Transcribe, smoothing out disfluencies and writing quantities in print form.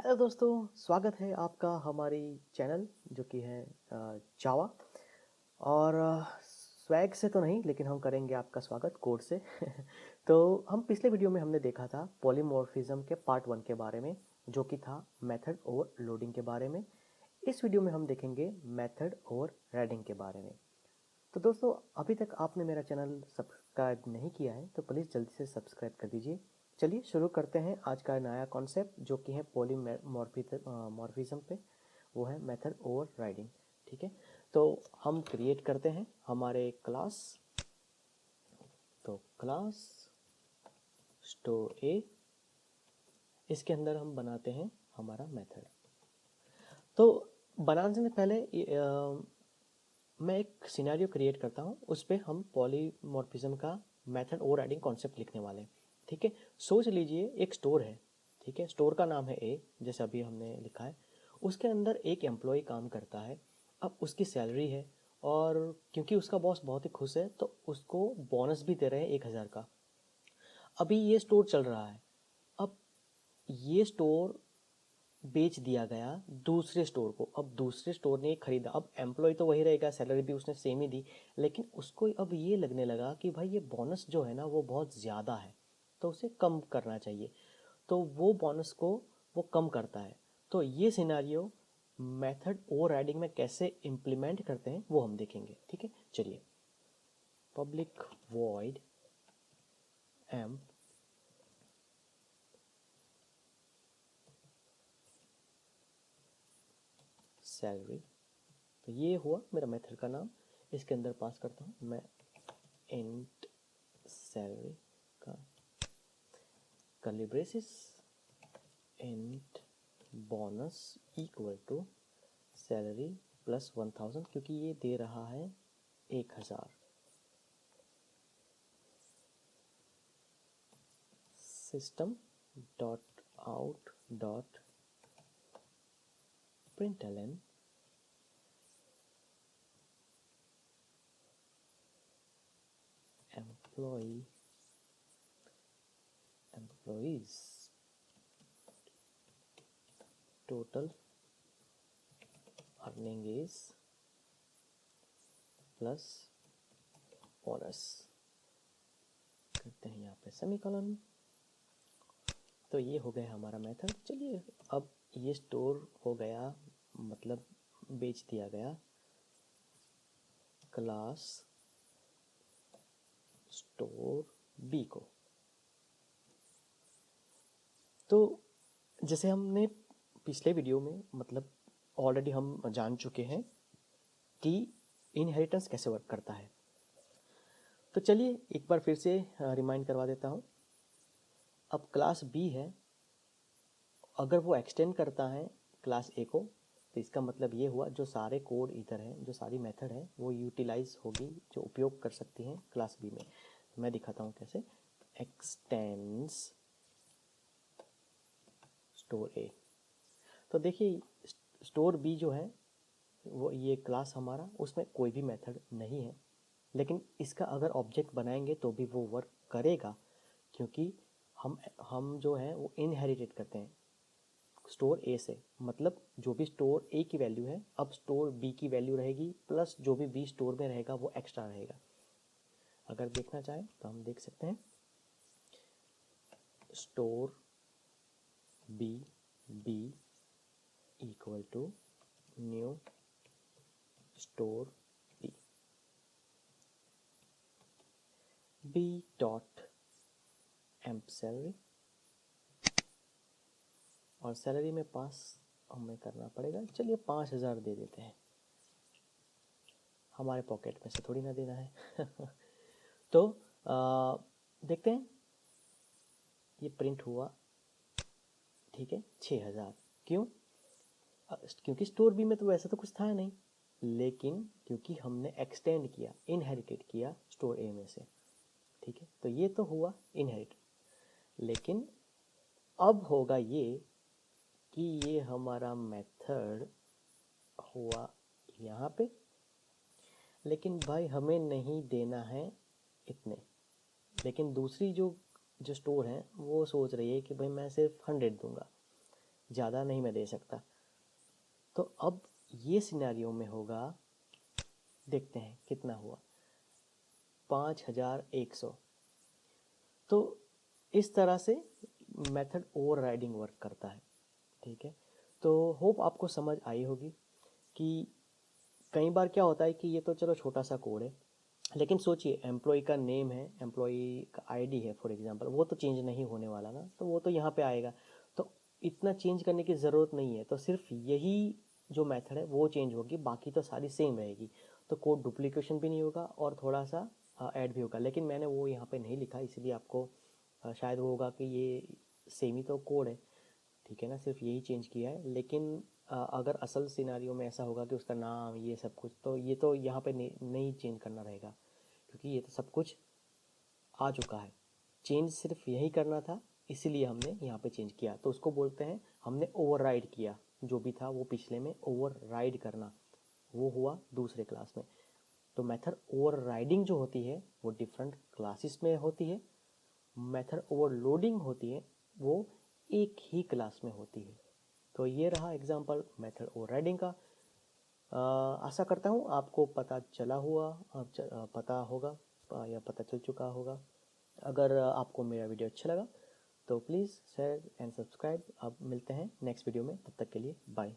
Hello दोस्तों, स्वागत है आपका हमारी चैनल जो कि है जावा। और स्वैग से तो नहीं, लेकिन हम करेंगे आपका स्वागत कोड से। तो हम पिछले वीडियो में हमने देखा था पॉलीमॉर्फिज्म के पार्ट 1 के बारे में, जो कि था मेथड और लोडिंग के बारे में। इस वीडियो में हम देखेंगे मेथड और रेडिंग के बारे में। तो दोस्तों, अभी तक आपने मेरा चैनल सब्सक्राइब नहीं किया है तो प्लीज़ जल्दी से सब्सक्राइब कर दीजिए। चलिए शुरू करते हैं आज का नया कॉन्सेप्ट जो कि है पॉलीमॉर्फिज्म पे। वो है मेथड और राइडिंग। ठीक है, तो हम क्रिएट करते हैं हमारे क्लास। तो क्लास स्टोर ए, इसके अंदर हम बनाते हैं हमारा मेथड। तो बनाने से पहले मैं एक सिनेरियो क्रिएट करता हूँ, उस पर हम पॉलीमॉर्फिज्म का मेथड और राइडिंग कॉन्सेप्ट लिखने वाले हैं। ठीक है, सोच लीजिए एक स्टोर है। ठीक है, स्टोर का नाम है ए, जैसे अभी हमने लिखा है। उसके अंदर एक एम्प्लॉय काम करता है। अब उसकी सैलरी है, और क्योंकि उसका बॉस बहुत ही खुश है तो उसको बोनस भी दे रहे हैं 1,000 का। अभी ये स्टोर चल रहा है। अब ये स्टोर बेच दिया गया दूसरे स्टोर को। अब दूसरे स्टोर ने खरीदा। अब एम्प्लॉय तो वही रहेगा, सैलरी भी उसने सेम ही दी, लेकिन उसको अब ये लगने लगा कि भाई ये बोनस जो है ना वो बहुत ज़्यादा है, तो उसे कम करना चाहिए। तो वो बोनस को वो कम करता है। तो ये सिनेरियो मेथड ओवरराइडिंग में कैसे इम्प्लीमेंट करते हैं वो हम देखेंगे। ठीक है, चलिए। पब्लिक वॉइड एम सैलरी, तो ये हुआ मेरा मेथड का नाम। इसके अंदर पास करता हूँ मैं इंट सैलरी का curly braces int bonus equal to salary plus 1,000, क्योंकि ये दे रहा है 1,000। System dot out dot println employees total earning is plus bonus, करते हैं यहाँ पे सेमीकोलन। तो ये हो गया हमारा मेथड। चलिए, अब ये स्टोर हो गया, मतलब बेच दिया गया क्लास स्टोर बी को। तो जैसे हमने पिछले वीडियो में, मतलब ऑलरेडी हम जान चुके हैं कि इनहेरिटेंस कैसे वर्क करता है। तो चलिए एक बार फिर से रिमाइंड करवा देता हूँ। अब क्लास बी है, अगर वो एक्सटेंड करता है क्लास ए को, तो इसका मतलब ये हुआ जो सारे कोड इधर हैं, जो सारी मेथड है वो यूटिलाइज होगी, जो उपयोग कर सकती हैं क्लास बी में। मैं दिखाता हूँ कैसे। एक्सटेंड्स स्टोर ए। तो देखिए स्टोर बी जो है वो ये क्लास हमारा, उसमें कोई भी मेथड नहीं है, लेकिन इसका अगर ऑब्जेक्ट बनाएंगे तो भी वो वर्क करेगा, क्योंकि हम जो है वो इनहेरिटेड करते हैं स्टोर ए से। मतलब जो भी स्टोर ए की वैल्यू है, अब स्टोर बी की वैल्यू रहेगी, प्लस जो भी बी स्टोर में रहेगा वो एक्स्ट्रा रहेगा। अगर देखना चाहें तो हम देख सकते हैं store B B equal to new store B, B dot emp salary, और सैलरी में पास हमें करना पड़ेगा। चलिए 5,000 दे देते हैं, हमारे पॉकेट में से थोड़ी ना देना है। तो देखते हैं ये प्रिंट हुआ। ठीक है, 6,000। क्यों? क्योंकि स्टोर बी में तो वैसे तो कुछ था नहीं, लेकिन क्योंकि हमने एक्सटेंड किया, इनहेरिटेड किया स्टोर ए में से। ठीक है, तो ये तो हुआ इनहेरिट। लेकिन अब होगा ये कि ये हमारा मेथड हुआ यहाँ पे, लेकिन भाई हमें नहीं देना है इतने। लेकिन दूसरी जो जो स्टोर है वो सोच रही है कि भाई मैं सिर्फ 100 दूंगा, ज़्यादा नहीं मैं दे सकता। तो अब ये सिनेरियो में होगा, देखते हैं कितना हुआ, 5100। तो इस तरह से मेथड ओवरराइडिंग वर्क करता है। ठीक है, तो होप आपको समझ आई होगी कि कई बार क्या होता है कि ये तो चलो छोटा सा कोड है, लेकिन सोचिए एम्प्लॉय का नेम है, एम्प्लॉय का आईडी है फॉर एग्जांपल, वो तो चेंज नहीं होने वाला ना, तो वो तो यहाँ पे आएगा। तो इतना चेंज करने की ज़रूरत नहीं है, तो सिर्फ यही जो मेथड है वो चेंज होगी, बाकी तो सारी सेम रहेगी। तो कोड डुप्लीकेशन भी नहीं होगा और थोड़ा सा ऐड भी होगा, लेकिन मैंने वो यहाँ पे नहीं लिखा, इसलिए आपको शायद वो होगा कि ये सेम ही तो कोड है, ठीक है ना, सिर्फ यही चेंज किया है। लेकिन अगर असल सिनारियो में ऐसा होगा कि उसका नाम ये सब कुछ, तो ये तो यहाँ पे नहीं चेंज करना रहेगा, क्योंकि ये तो सब कुछ आ चुका है। चेंज सिर्फ यही करना था, इसीलिए हमने यहाँ पे चेंज किया, तो उसको बोलते हैं हमने ओवरराइड किया। जो भी था वो पिछले में ओवरराइड करना, वो हुआ दूसरे क्लास में। तो मेथड ओवरराइडिंग जो होती है वो डिफरेंट क्लासेस में होती है, मेथड ओवरलोडिंग होती है वो एक ही क्लास में होती है। तो ये रहा एग्जांपल मेथड ओवरराइडिंग का। आशा करता हूँ आपको पता चला हुआ, पता होगा या पता चल चुका होगा। अगर आपको मेरा वीडियो अच्छा लगा तो प्लीज़ शेयर एंड सब्सक्राइब। अब मिलते हैं नेक्स्ट वीडियो में, तब तक के लिए बाय।